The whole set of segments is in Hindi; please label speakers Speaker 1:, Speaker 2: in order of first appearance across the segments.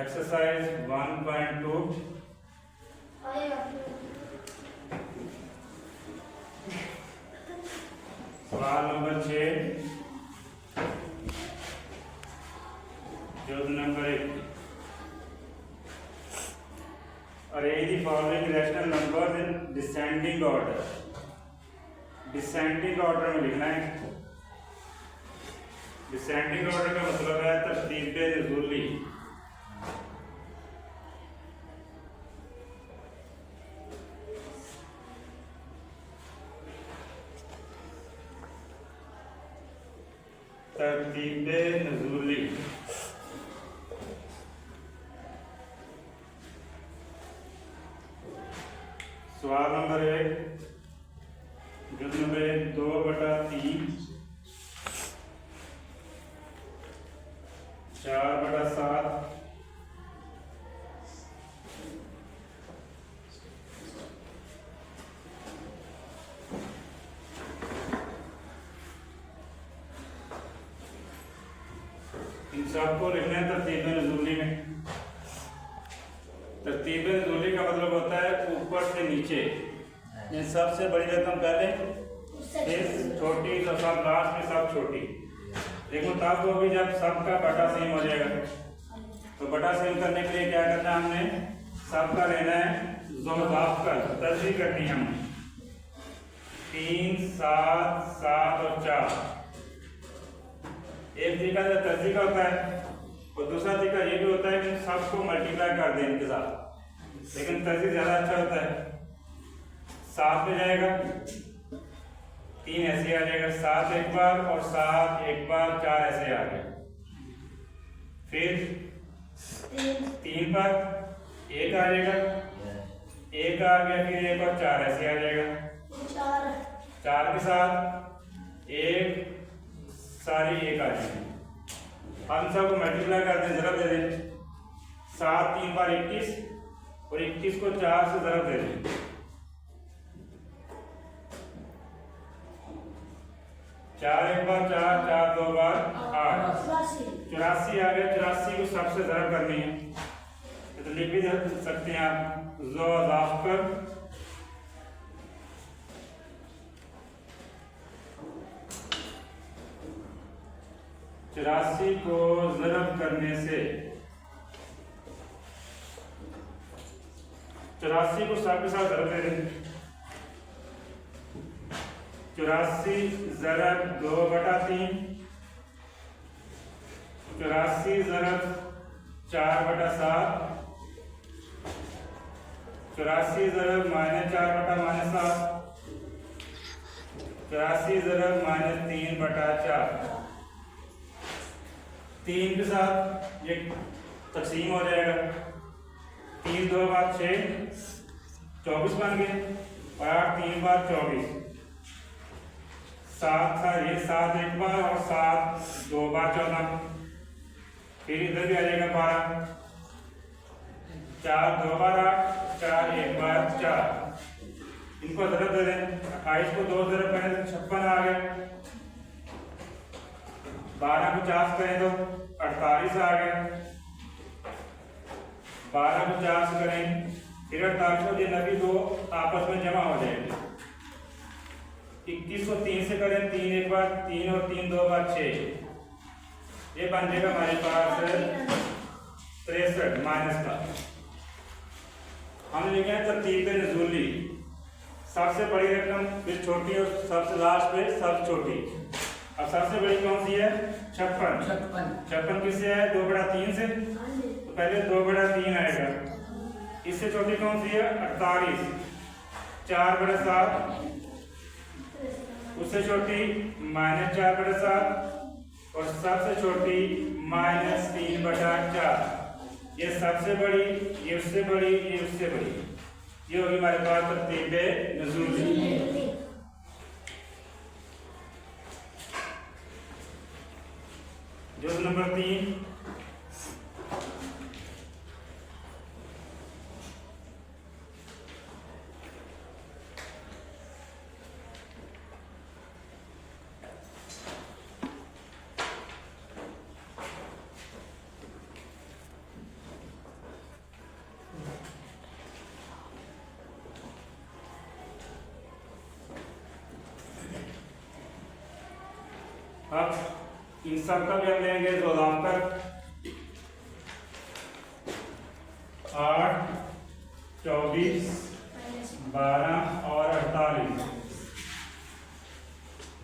Speaker 1: एक्सरसाइज 1.2 सवाल नंबर 6 जो number 1 arrange the following rational numbers in descending order। Descending order में लिखना है। डिसेंडिंग ऑर्डर का मतलब है तरतीब नुज़ूली। तरतीब नुज़ूली सवाल नंबर 1 जुज़ नंबर 2/3 4/7 इन सबको लिखना है तरतीब नुज़ूली में। तरतीब नुज़ूली का मतलब होता है ऊपर से नीचे, सबसे बड़ी रकम पहले फिर छोटी तो सब लास्ट में सब छोटी। लेकिन तब होगी जब सबका बटा सेम हो जाएगा। तो बटा सेम करने के लिए क्या करना है, हमने सबका लेना है ज़ोज़ाफ का तस्वीर करनी है हमने 3 7 7 और 4। एक तरीका तो तस्वीर का होता है और दूसरा तरीका ये भी होता है कि सबको मल्टीप्लाई कर दें इनके साथ, लेकिन तस्वीर ज़्यादा अच्छा होता है। 7 में जाएगा 3 ऐसे आ जाएगा, 7 एक बार और 7 एक बार, 4 ऐसे आ गया। फिर 3 पर 1 आ जाएगा, 1 आ गया, फिर 1 और 4 ऐसे आ जाएगा। 4 के साथ 1 सारी 1 आ जाएगी। हम सबको मल्टीप्लाई कर दें, ज़रब दे दें। 7 3 बार 21 और 21 को 4 से ज़रब दे दें। 4 एक बार 4, 4 2 बार 8, 84 आ गया। 84 को सबसे ज़रब करनी है तो लिख भी सकते हैं आप ज़ोज़ाफ कर 84 को ज़रब करने से 84 को सबके साथ ज़रब दे दें। 84 ज़रब 2/3, 84 ज़रब 4/7, 84 ज़रब -4/-7, 84 ज़रब -3/4। 3 के साथ ये तकसीम हो जाएगा। 3 2 बार 6 24 बन गए और 8 3 बार 24। 7 था ये 7 एक बार और 7 2 बार 14। फिर इधर भी आ जाएगा 12, 4 2 बार 8, 4 एक बार 4। इनको ज़रब दे दें। 28 को 2 ज़रब करें तो 56 आ गया। 12 को 50 करें तो 48 आ गया। 12 को 50 करें फिर 48 को ये नबी दो आपस में जमा हो जाएंगे। 21 को 3 से करें 3 एक बार, 3 और 3 2 बार 6। ये बन जाएगा हमारे पास 63 माइनस का। हम लिखे हैं तरतीब नुज़ूली, सबसे बड़ी रकम फिर छोटी और सबसे लास्ट पे सबसे छोटी। अब सबसे बड़ी कौन सी है? 56। 56 किससे है? 2/3 से। तो पहले 2/3 आएगा। इससे छोटी कौन सी है? 48। 4/7। उससे छोटी -4/7 और सबसे छोटी -3/4। ये सबसे बड़ी, ये उससे बड़ी, ये उससे बड़ी। ये होगी हमारे पास तरतीब नुज़ूली। जुज़ नंबर 3 अब इन सब का भी हम लेंगे जो अदाफ्तर 8, 24, 12 और 48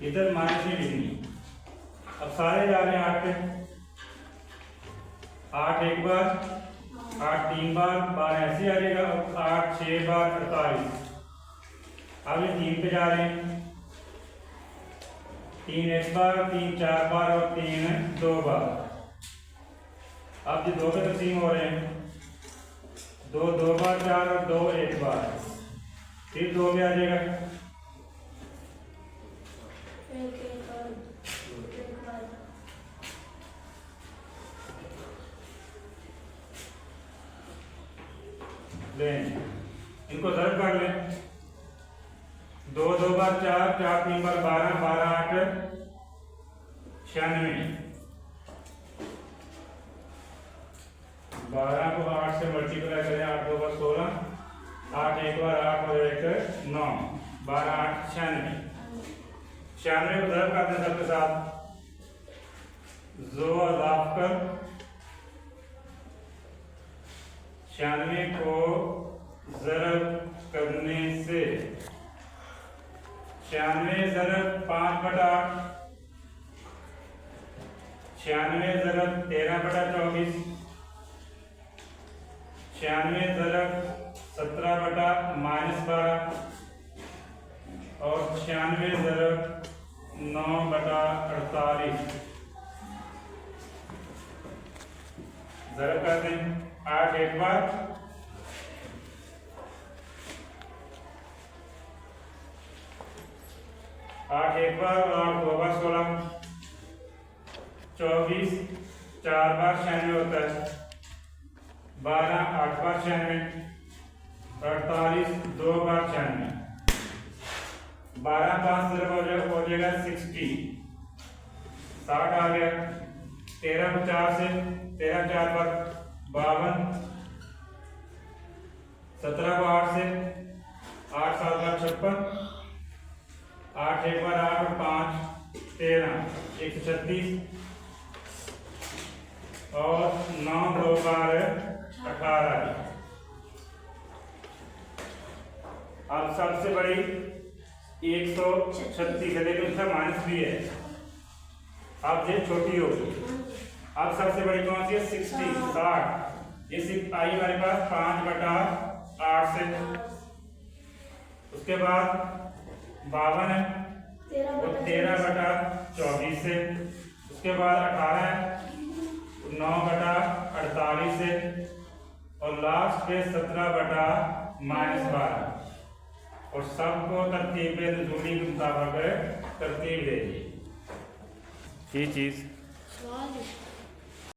Speaker 1: इधर माइनस नहीं लिखनी। अब सारे जा रहे हैं 8 पे, 8 एक बार, 8 3 बार, 12 ऐसे आ जाएगा। अब 8 6 बार 48। अब ये 3 पे जा रहे हैं, 3 एक बार, 3 4 बार और 3 2 बार। अब ये 2 पे तकसीम हो रहे हैं, 2 2 बार 4 और 2 1 बार, फिर 2 में आ जाएगा। इनको ज़रब कर लें, 2 2 बार 4, 4 3 बार 12, 12 8 96। 12 को 8 से मल्टीप्लाई करें, 8 2 बार 16, 8 एक बार 8 और 1 9, 12 8 96। 96 को ज़रब करते हैं सबके साथ, जो अज़ाफ़कर 96 को ज़रब करने से 96 ज़रब 5/8, 96 ज़रब 13/24, 96 ज़रब 17/-12 और 96 ज़रब 9/48। ज़रब करते हैं, 8 एक बार, 8 एक बार और 8 2 बार 16, 24 4 बार 96 होता है, 12 8 बार 96, 48 2 बार 96, 12 5 ज़रब हो जाएगा 60 आ गया। 13 को 4 से, 13 4 पर 52, 17 को 8 से, 8 7 बार 56, 8 एक बार 8 और 5 13 136 और 9 2 बार 18। अब सबसे बड़ी 136 है, लेकिन उसका माइनस भी है। अब ये छोटी होगी। अब सबसे बड़ी कौन सी है? 60 ये आई हमारे पास 5/8 से। उसके बाद 52 है वो 13/24 से। उसके बाद 18 है 9/48 से। और लास्ट पे 17/-12 और सबको तरतीब नुज़ूली के मुताबिक तरतीब दे दी। ये चीज़